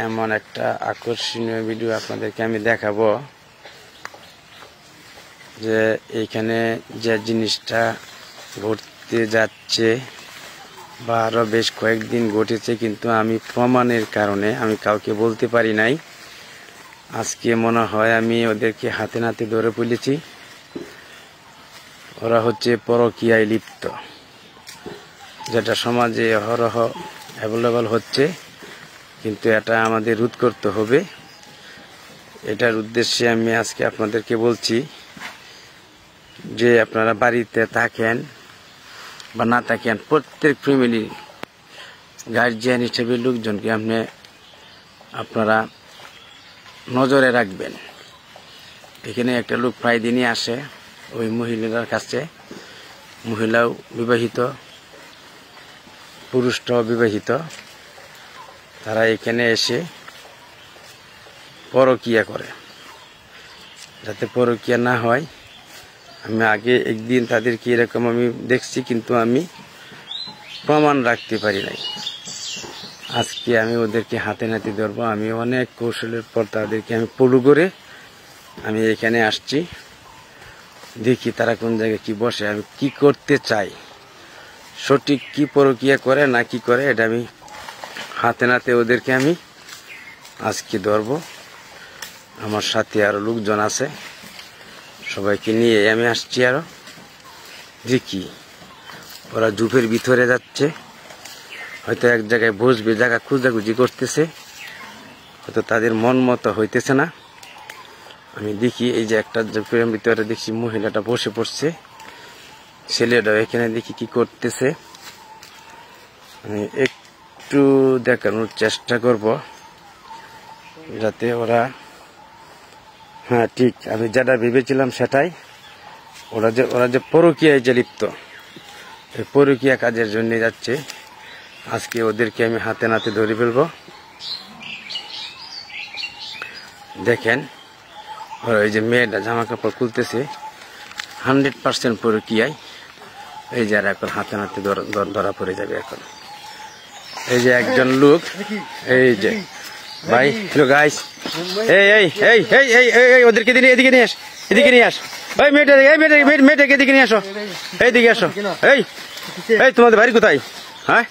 এমন একটা আকর্ষণীয় ভিডিও আপনাদেরকে আমি দেখাবো যে এইখানে যে জিনিসটা ঘটতে যাচ্ছে বা আরো বেশ কয়েকদিন ঘটেছে, কিন্তু আমি প্রমাণের কারণে আমি কাউকে বলতে পারি নাই। আজকে মনে হয় আমি ওদেরকে হাতে নাতে ধরে ফেলেছি। ওরা হচ্ছে পরকীয়ায় লিপ্ত, যেটা সমাজে অহরহ অ্যাভেলেবল হচ্ছে, কিন্তু এটা আমাদের রোধ করতে হবে। এটার উদ্দেশ্যে আমি আজকে আপনাদেরকে বলছি যে আপনারা বাড়িতে থাকেন বা না থাকেন, প্রত্যেক ফ্যামিলি গার্জিয়ান হিসেবে লোকজনকে আপনারা নজরে রাখবেন। এখানে একটা লোক প্রায় দিনই আসে ওই মহিলার কাছে। মহিলাও বিবাহিত, পুরুষটাও বিবাহিত। তারা এখানে এসে পরকীয়া করে। যাতে পরকীয়া না হয়, আমি আগে একদিন তাদেরকে এরকম আমি দেখছি, কিন্তু আমি প্রমাণ রাখতে পারি নাই। আজকে আমি ওদেরকে হাতে নাতে ধরবো। আমি অনেক কৌশলের পর তাদেরকে আমি পলু করে আমি এখানে আসছি। দেখি তারা কোন জায়গায় কি বসে, আমি কি করতে চাই, সঠিক কি পরকীয়া করে না কি করে, এটা আমি হাতে নাতে ওদেরকে আমি আজকে ধরবো। আমার সাথে আরো লোকজন আছে, সবাইকে নিয়ে আমি আসছি। আরো দেখি ওরা ঝুপের ভিতরে যাচ্ছে, হয়তো এক জায়গায় বসবে, জায়গা খুঁজাখুঁজি করতেছে, হয়তো তাদের মন মতো হইতেছে না। আমি দেখি এই যে একটা ঝুপের ভিতরে দেখছি মহিলাটা বসে পড়ছে, ছেলেটাও এখানে দেখি কি করতেছে। আমি একটু দেখানোর চেষ্টা করব যাতে ওরা, হ্যাঁ ঠিক আমি যেটা ভেবেছিলাম সেটাই। ওরা যে পরকীয়ায় যে লিপ্ত, এই পরকীয়া কাজের জন্য যাচ্ছে। আজকে ওদেরকে আমি হাতে নাতে ধরে ফেলবো। দেখেন ওরা এই যে মেয়েটা জামা কাপড় খুলতেছে, 100% পরকীয়ায়। এই যে আর এখন হাতে নাতে ধরা পড়ে যাবে। এখন এই যে একজন লোক, এই যে ভাই, হ্যালো গাইস, এই এই এই এই এই এই ওদেরকে এদিকে নিয়ে আস, এদিকে নিয়ে আস। ওই মেয়েটাকে এদিকে নিয়ে আসো, এইদিকে আসো। এই এই তোমাদের বাড়ি কোথায়? হ্যাঁ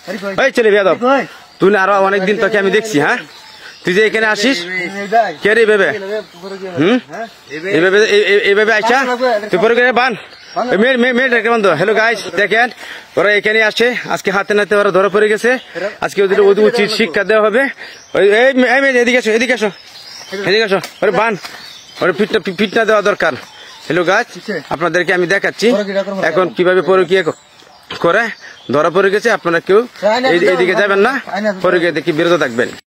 এই ছেলে বেয়াদব, তুই আরো অনেকদিন তোকে আমি দেখছি। হ্যাঁ তুই যে এখানে আসিস কে রে ভেবে? এইভাবে আইসা তুই পরে বান মেয়েটাকে বন্ধ। হ্যালো গাইস, দেখেন ওরা এখানে আসে, আজকে হাতে নাতে ওরা ধরা পড়ে গেছে। আজকে ওদের উচিত শিক্ষা দেওয়া হবে। এদিকে আসো, এদিকে আসো, এদিকে আসো। ওরে বান, ওরে ফিটনা দেওয়া দরকার। হ্যালো গাইস, আপনাদেরকে আমি দেখাচ্ছি এখন কিভাবে পরকীয়া করে ধরা পড়ে গেছে। আপনারা কেউ এইদিকে যাবেন না, পরকীয়া দেখি বিরত থাকবেন।